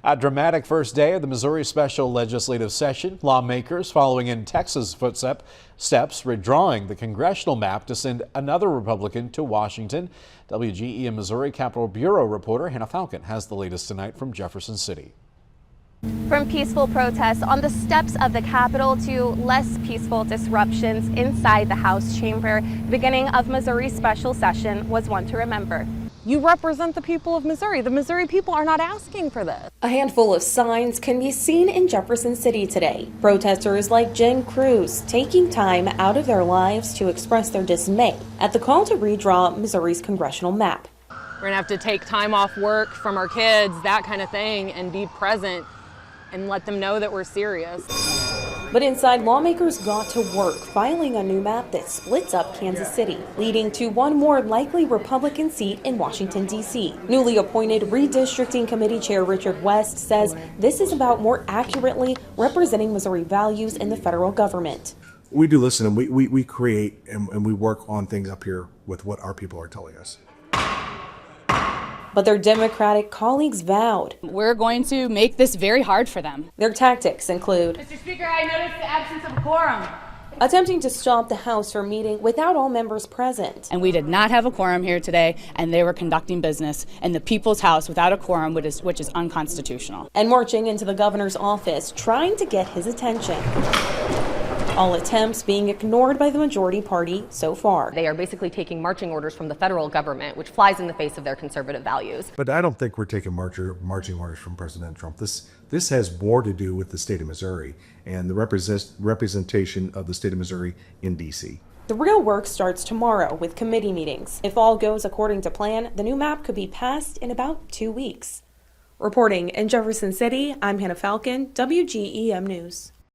A dramatic first day of the Missouri Special Legislative Session. Lawmakers following in Texas' footsteps, redrawing the congressional map to send another Republican to Washington. WGEM Missouri Capitol Bureau reporter Hannah Falcon has the latest tonight from Jefferson City. From peaceful protests on the steps of the Capitol to less peaceful disruptions inside the House chamber, the beginning of Missouri's special session was one to remember. You represent the people of Missouri. The Missouri people are not asking for this. A handful of signs can be seen in Jefferson City today. Protesters like Jen Cruz taking time out of their lives to express their dismay at the call to redraw Missouri's congressional map. We're going to have to take time off work from our kids, that kind of thing, and be present and let them know that we're serious. But inside, lawmakers got to work filing a new map that splits up Kansas City, leading to one more likely Republican seat in Washington, D.C. Newly appointed Redistricting Committee Chair Richard West says this is about more accurately representing Missouri values in the federal government. We do listen, and we create and we work on things up here with what our people are telling us. But their Democratic colleagues vowed we're going to make this very hard for them. Their tactics include Mr. Speaker, I noticed the absence of a quorum. Attempting to stop the House from meeting without all members present. And we did not have a quorum here today, and they were conducting business in the People's House without a quorum, which is unconstitutional. And marching into the governor's office, trying to get his attention. All attempts being ignored by the majority party so far. They are basically taking marching orders from the federal government, which flies in the face of their conservative values. But I don't think we're taking marching orders from President Trump. This has more to do with the state of Missouri and the representation of the state of Missouri in D.C. The real work starts tomorrow with committee meetings. If all goes according to plan, the new map could be passed in about 2 weeks. Reporting in Jefferson City, I'm Hannah Falcon, WGEM News.